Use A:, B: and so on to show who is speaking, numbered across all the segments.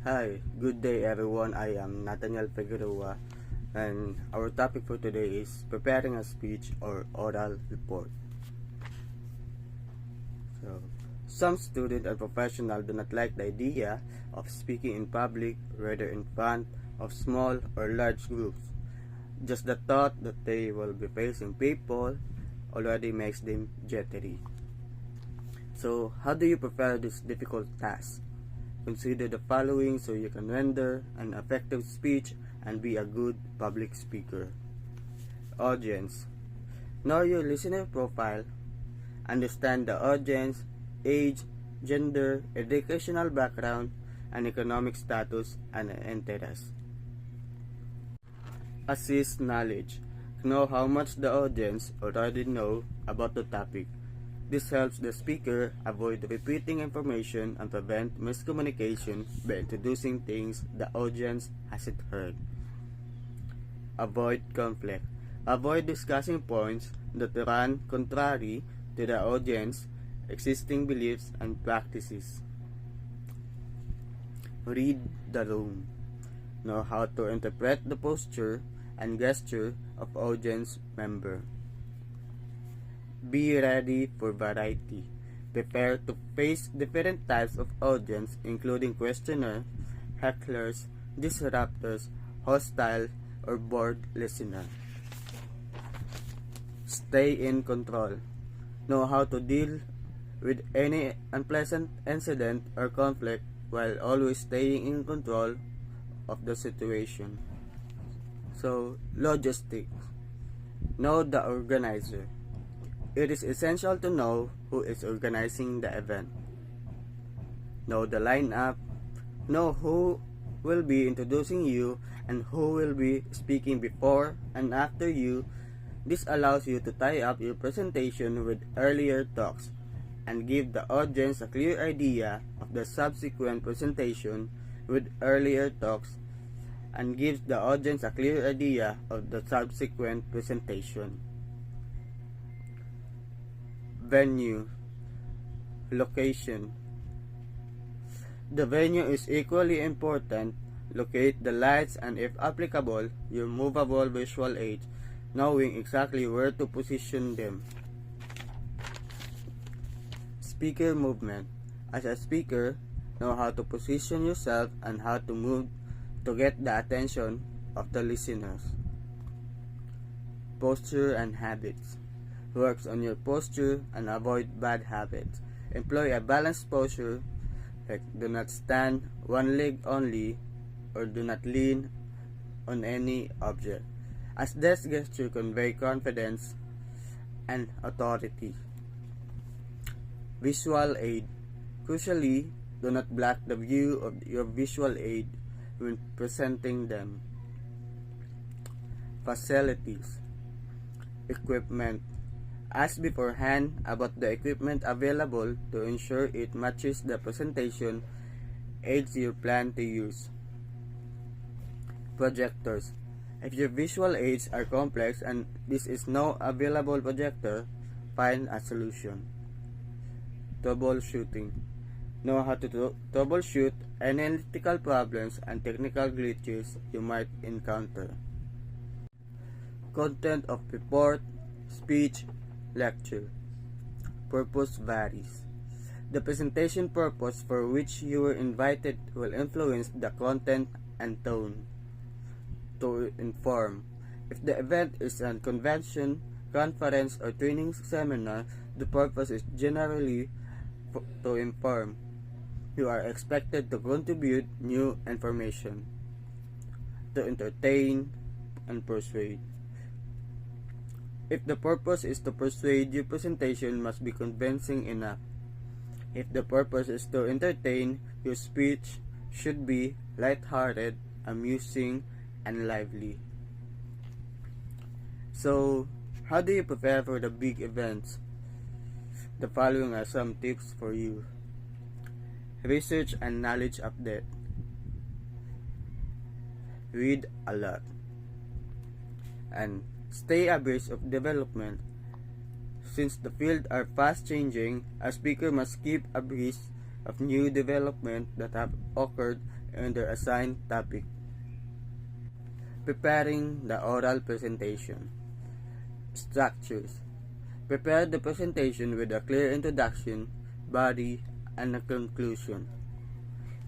A: Hi, good day everyone. I am Nathaniel Figueroa, and our topic for today is preparing a speech or oral report. So, some students and professionals do not like the idea of speaking in public, whether in front of small or large groups. Just the thought that they will be facing people already makes them jittery. So, how do you prepare this difficult task? Consider the following so you can render an effective speech and be a good public speaker. Audience. Know your listener profile. Understand the audience, age, gender, educational background, and economic status and interest. Assist knowledge. Know how much the audience already know about the topic. This helps the speaker avoid repeating information and prevent miscommunication by introducing things the audience hasn't heard. Avoid conflict. Avoid discussing points that run contrary to the audience's existing beliefs and practices. Read the room. Know how to interpret the posture and gesture of audience member. Be ready for variety. Prepare to face different types of audience including questioners, hecklers, disruptors, hostile, or bored listener. Stay in control. Know how to deal with any unpleasant incident or conflict while always staying in control of the situation. So, logistics. Know the organizer. It is essential to know who is organizing the event. Know the lineup. Know who will be introducing you and who will be speaking before and after you. This allows you to tie up your presentation with earlier talks and give the audience a clear idea of the subsequent presentation with earlier talks and gives the audience a clear idea of the subsequent presentation. Venue. Location. The venue is equally important. Locate the lights and, if applicable, your movable visual aids, knowing exactly where to position them. Speaker movement. As a speaker, know how to position yourself and how to move to get the attention of the listeners. Posture and habits. Works on your posture and avoid bad habits. Employ a balanced posture, like do not stand one leg only or do not lean on any object, as this gesture convey confidence and authority. Visual aid. Crucially, do not block the view of your visual aid when presenting them. Facilities. Equipment. Ask beforehand about the equipment available to ensure it matches the presentation aids you plan to use. Projectors. If your visual aids are complex and this is no available projector, find a solution. Troubleshooting. Know how to troubleshoot analytical problems and technical glitches you might encounter. Content of report, speech, lecture. Purpose varies. The presentation purpose for which you were invited will influence the content and tone. To inform. If the event is a convention, conference, or training seminar, the purpose is generally to inform. You are expected to contribute new information. To entertain and persuade. If the purpose is to persuade, your presentation must be convincing enough. If the purpose is to entertain, your speech should be light-hearted, amusing, and lively. So, how do you prepare for the big events? The following are some tips for you. Research and knowledge update. Read a lot. And stay abreast of development. Since the field are fast changing, a speaker must keep abreast of new development that have occurred in their assigned topic. Preparing the oral presentation. Structures. Prepare the presentation with a clear introduction, body, and a conclusion.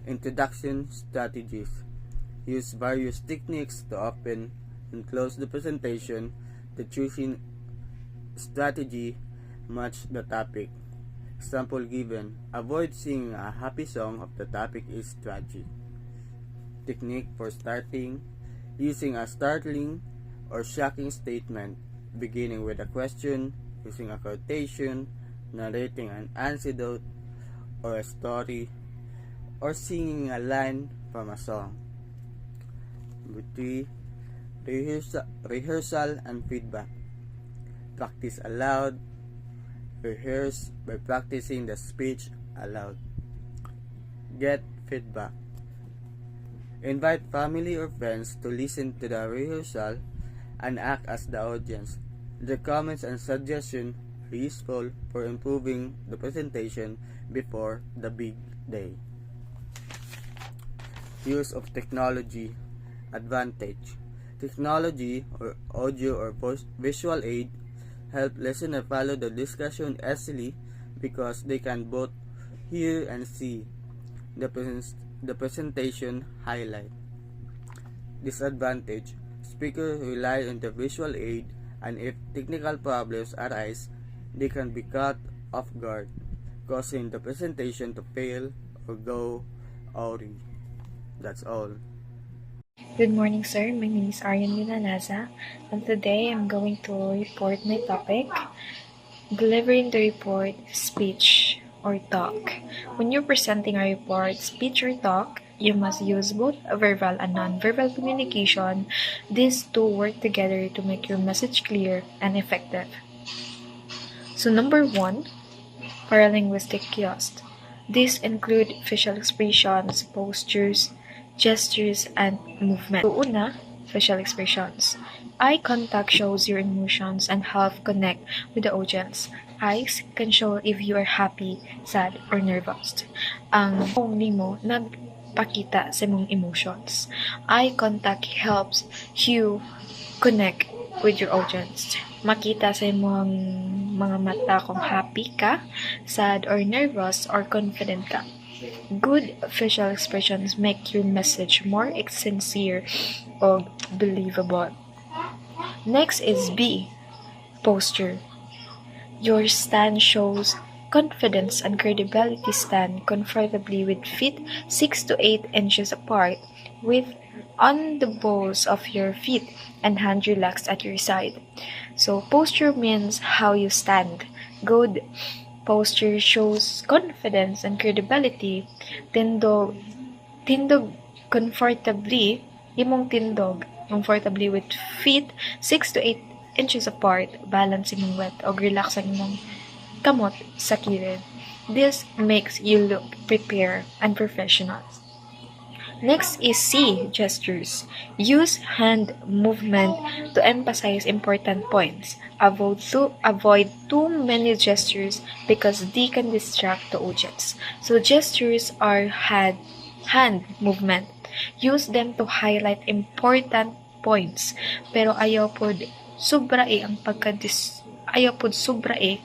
A: Introduction strategies. Use various techniques to open and close the presentation. The choosing strategy match the topic. Example given. Avoid singing a happy song if the topic is tragic. Technique for starting. Using a startling or shocking statement, beginning with a question, using a quotation, narrating an anecdote or a story, or singing a line from a song. Number 3. Rehearsal and feedback. Practice aloud. Rehearse by practicing the speech aloud. Get feedback. Invite family or friends to listen to the rehearsal and act as the audience. Their comments and suggestions are useful for improving the presentation before the big day. Use of technology. Advantage. Technology or audio or visual aid help listeners follow the discussion easily because they can both hear and see the presentation highlight. Disadvantage. Speakers rely on the visual aid, and if technical problems arise, they can be caught off guard, causing the presentation to fail or go awry. That's all.
B: Good morning, sir. My name is Aryan Minanaza, and today I'm going to report my topic, delivering the report, speech, or talk. When you're presenting a report, speech, or talk, you must use both verbal and non-verbal communication. These two work together to make your message clear and effective. So number 1, paralinguistic cues. These include facial expressions, postures, gestures, and movement. So una, facial expressions. Eye contact shows your emotions and help connect with the audience. Eyes can show if you are happy, sad, or nervous. Ang phone mo nagpakita sa mong emotions. Eye contact helps you connect with your audience. Makita sa imong mga mata kung happy ka, sad, or nervous, or confident ka. Good facial expressions make your message more sincere or believable. Next is B, posture. Your stand shows confidence and credibility. Stand comfortably with feet 6 to 8 inches apart, with on the balls of your feet and hand relaxed at your side. So posture means how you stand. Good posture shows confidence and credibility. Tindog comfortably, imong tindog comfortably with feet 6 to 8 inches apart, balance imong wet o relax ang imong kamot sa kilid. This makes you look prepared and professional. Next is C, gestures. Use hand movement to emphasize important points. Avoid too many gestures because they can distract the audience. So gestures are hand movement. Use them to highlight important points. Pero ayaw pod sobrae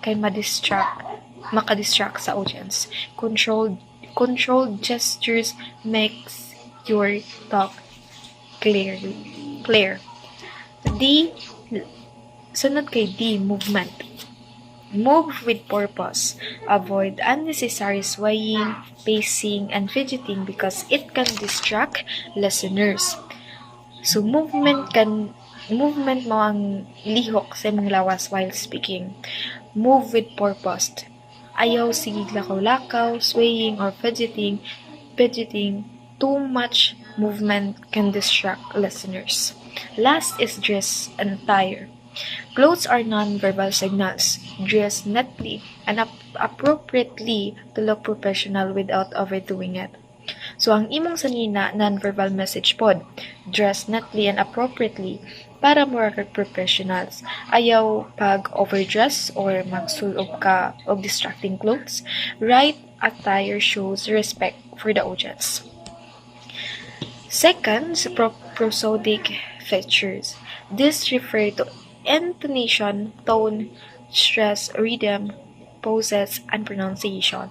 B: kay makadistract sa audience. Controlled gestures makes your talk clear. Sunod kay D, movement. Move with purpose. Avoid unnecessary swaying, pacing, and fidgeting because it can distract listeners. So movement mo ang lihok sa imong lawas while speaking. Move with purpose. Ayaw sige lakaw-lakaw, swaying, or fidgeting. Too much movement can distract listeners. Last is dress and attire. Clothes are non-verbal signals. Dress neatly and appropriately to look professional without overdoing it. So, ang imong sanina non-verbal message pod, dress neatly and appropriately para more professionals. Ayaw pag overdress or magsulob ka og distracting clothes. Right attire shows respect for the audience. Second, prosodic features. This refer to intonation, tone, stress, rhythm, pauses, and pronunciation.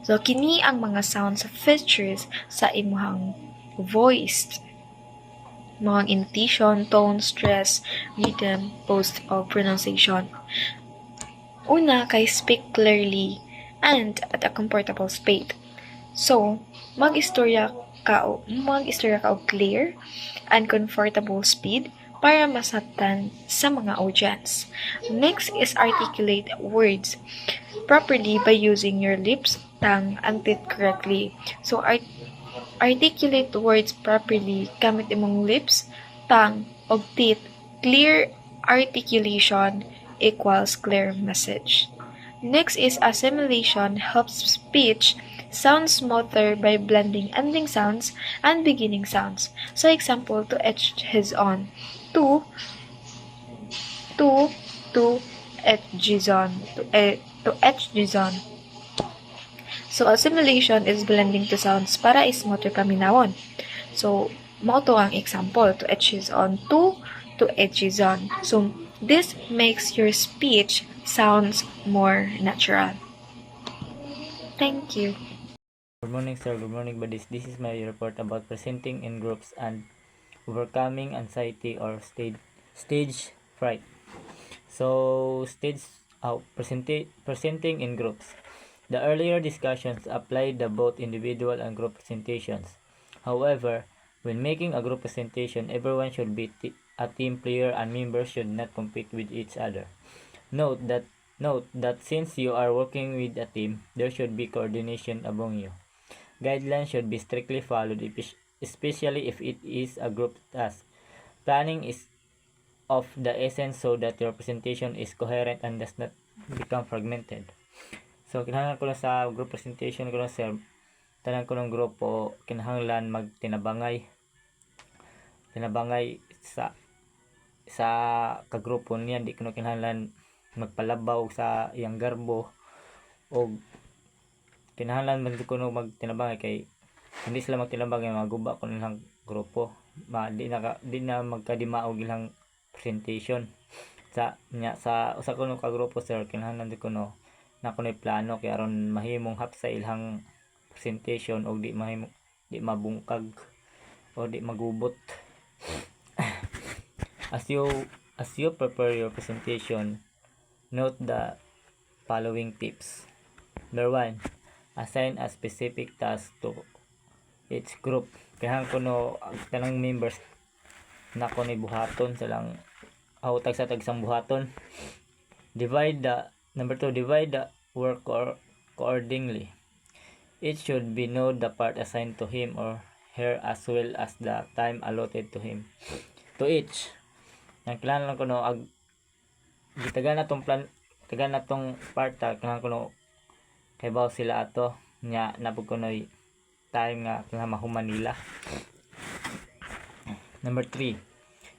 B: So, kini ang mga sounds features sa imuhang voice. Mga intonation, tone, stress, rhythm, pause, o pronunciation. Una kay speak clearly and at a comfortable speed. So, mag-istorya ka og clear and comfortable speed para masabtan sa mga audience. Next is articulate words properly by using your lips, tongue, and teeth correctly. So, articulate words properly gamit imong lips, tongue, og teeth. Clear articulation equals clear message. Next is assimilation helps speech sound smoother by blending ending sounds and beginning sounds. So example, to each his own. To, to, to, each on. To each his on. So assimilation is blending to sounds para smoother paminawon. So, mao to ang example, to each his own, to each his on. So, this makes your speech sounds more natural. Thank you.
C: Good morning, sir. Good morning, buddies. This is my report about presenting in groups and overcoming anxiety or stage fright. So, presenting in groups. The earlier discussions apply to both individual and group presentations. However, when making a group presentation, everyone should be a team player and members should not compete with each other. Note that since you are working with a team, there should be coordination among you. Guidelines should be strictly followed, especially if it is a group task. Planning is of the essence so that your presentation is coherent and does not become fragmented. So, kinahanglan ko lang sa group presentation ko lang, sir, tanan ko ng grupo, kinahanglan magtinabangay sa kagrupo niya, di ko kinahanglan magpalabaw sa iyang garbo, o kinahanglan man ko magtinabangay kay hindi sila magtinabangay, maguba ko nilang grupo, di na magkadimaog ilang presentation sa usa ko ka grupo, sir. Kinahanglan ko na kuno'y plano kay aron mahimong hapsa ilang presentation o di mabungkag o di magubot. As you prepare your presentation, note the following tips. Number 1, assign a specific task to each group. Kaya kuno ang tanang members na kuno'y buhaton silang tagsang buhaton. Number 2, divide the work accordingly. It should be know the part assigned to him or her as well as the time allotted to him. To each. Ang kailangan ko gitagan na tong part kailangan ko kay baw sila ato nya napog ko time nga kailangan mahuman nila. Number 3,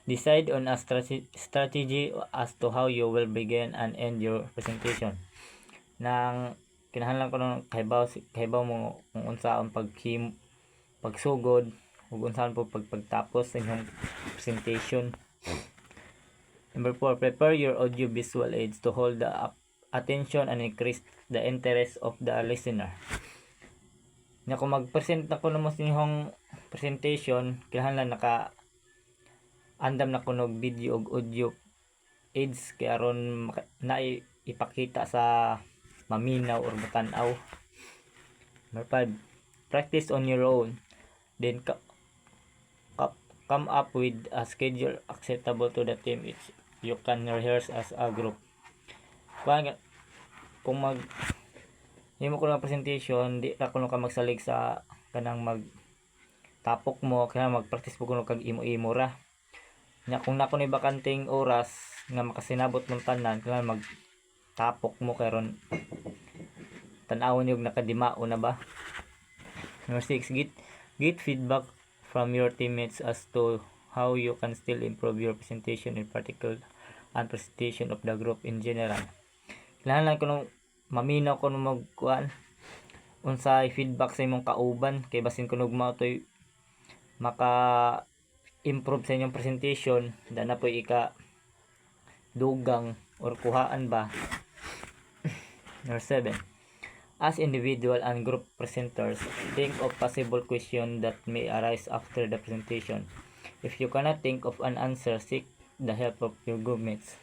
C: decide on a strategy as to how you will begin and end your presentation. Nang kinahanglan ko kahibaw mo kung unsaon pagsugod ug unsaon po pagtapos sa inyong presentation. Number 4, prepare your audio visual aids to hold the attention and increase the interest of the listener. Na kung mag-present na ko naman sa inyong presentation, kinahanglan andam na kunog video ug audio aids kay aron na ipakita sa maminaw or matanaw. Number 5, practice on your own, then come up with a schedule acceptable to the team. You can rehearse as a group. Kung himo ko ng presentation, di ra kuno ka magsalig sa kanang magtapok mo, kaya mag-practice po kuno kag imo-imo ra. Kung na kuno'y bakanting oras nga makasinabot ng tanan, kailangan magtapok mo karon tan-awon yung nakadimao na ba. Number 6, get feedback from your teammates as to how you can still improve your presentation in particular and presentation of the group in general. Kailangan ko maminaw ko magkuan unsay feedback sa imong kauban kay basin kuno mao toy maka improve sa inyong presentation, na po ika dugang or kuhaan ba. Number 7. As individual and group presenters, think of possible questions that may arise after the presentation. If you cannot think of an answer, seek the help of your groupmates.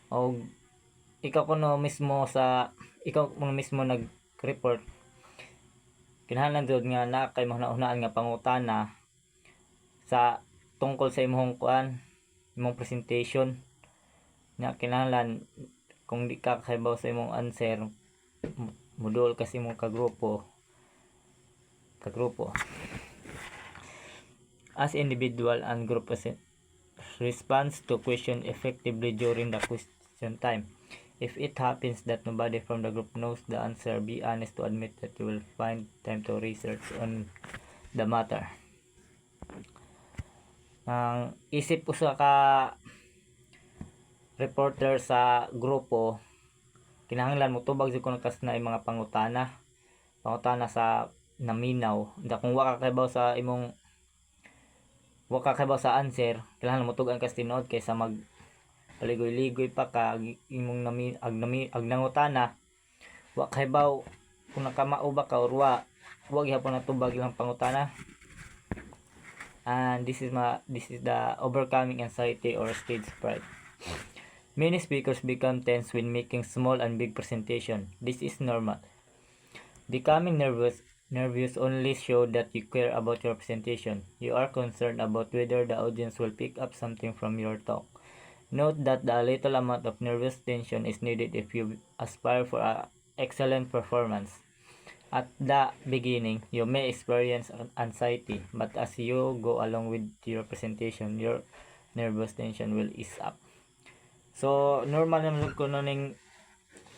C: O ikaw kuno mismo nag-report, kinahanglan jud nga na kay mahuna-hunaan nga pangutana sa tungkol sa imong imong presentation. Nya kinahanglan kung di ka kahibaw sa imong answer, modul kasi imong kagrupo. As individual and group response to question effectively during the question time. If it happens that nobody from the group knows the answer, be honest to admit that you will find time to research on the matter. Ang isip usa ka reporter sa grupo, kinahanglan mo tubag jud kuno kas na mga pangutana sa naminaw. Kung wa ka kahibaw sa answer, kinahanglan mo tugan kas tinuod kaysa mag paligoy-ligoy pa ka imong nangutana, wa kahibaw kung nakamao ba ka or wa gyapon natubag ilang pangutana. And this is the overcoming anxiety or stage fright. Many speakers become tense when making small and big presentation. This is normal. Becoming nervous only show that you care about your presentation. You are concerned about whether the audience will pick up something from your talk. Note that a little amount of nervous tension is needed if you aspire for an excellent performance. At the beginning, you may experience anxiety, but as you go along with your presentation, your nervous tension will ease up. So, normal naman ko ning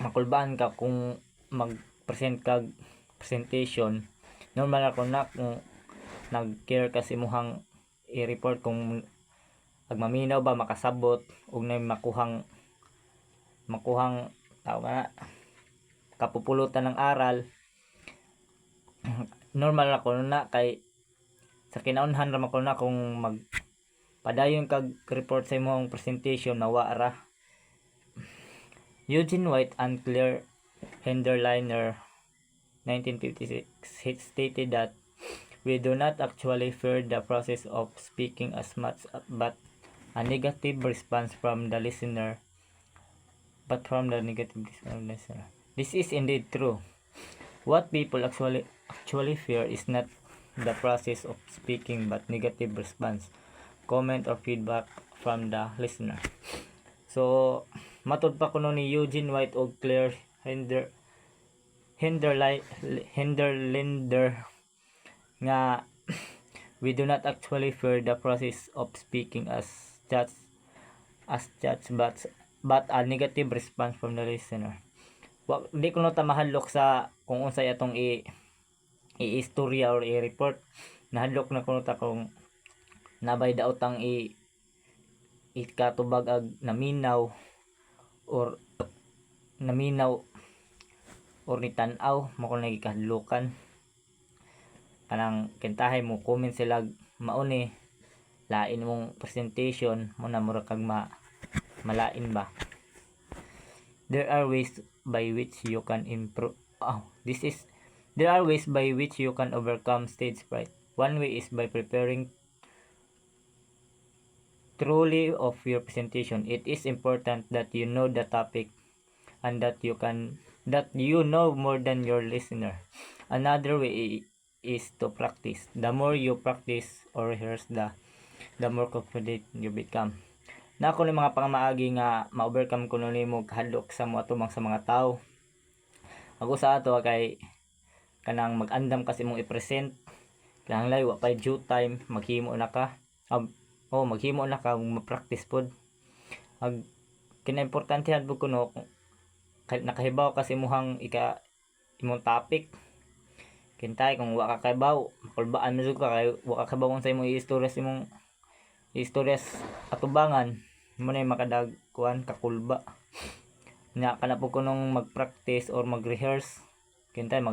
C: makulbaan ka kung mag-present ka presentation. Normal ako na kung nag-care kasi muhang i-report kung agmaminaw ba makasabot ug na makuhang tawag na kapupulutan ng aral. Normal ako na kay sa kinaunhan ra ko na kung magpadayon kag report sa imong presentation na wara. Eugene White and Claire Henderliner 1956 stated that we do not actually fear the process of speaking as much but a negative response from the listener. This is indeed true. What people actually fear is not the process of speaking but negative response, comment or feedback from the listener. So, matud pa kuno ni Eugene White o Claire Henderliner nga we do not actually fear the process of speaking as such but a negative response from the listener. Di ko ta mahadlok sa kung unsay atong i-istorya or i-report. Nahadlok na kuno ta kung nabay daotang ikatubag ag naminaw or nitan-aw mo kung nagikahadlokan kanang kintahay mo comment sila mauni lain mong presentation mo na mura kag malain ba. There are ways by which you can overcome stage fright. One way is by preparing truly of your presentation. It is important that you know the topic and that you know more than your listener. Another way is to practice. The more you practice or rehearse, the more confident you become. Na ako ni mga pangamaagi nga ma-overcome ko nimo hadlok sa mga tumang sa mga tao. Ako sa ato kay kanang mag-andam kasi mong i-present. Kinahanglan wa pa due time, maghimo na ka. Maghimo na ka ma-practice pod. Kinaimportante hadlok kuno nakahibaw kasi muhang imong topic. Kintay kung wa ka kahibaw, makulbaan mo jud ka kay wa ka kahibaw sa imong istorya atubangan mo na makadag kakulba. Nya kana po kunong mag-practice or mag-rehearse. Kintay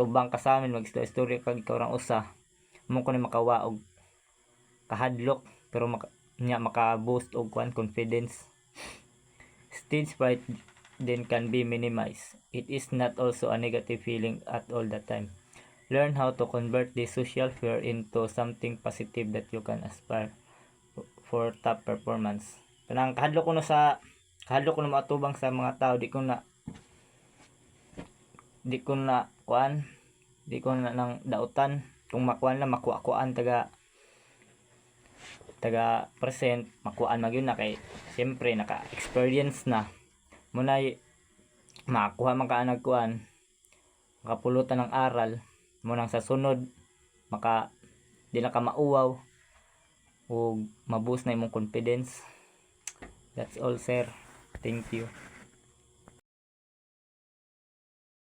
C: tubang ka sa amin mag-istorya kag ikaw rang usa. mo ko ni makawa og kahadlok pero maka-boost og confidence. Stage fright then can be minimized. It is not also a negative feeling at all the time. Learn how to convert this social fear into something positive that you can aspire for top performance. Kanang kahadlok ko na matubang sa mga tao, di ko na nang dautan kung makuan lang makuan taga present makuan magyud na kay siyempre naka-experience na muna makakuha man ka nagkuan makapulutan ng aral mo nang sa sunod di na ka mauwaw o maboost na imong confidence. That's all, sir. Thank you.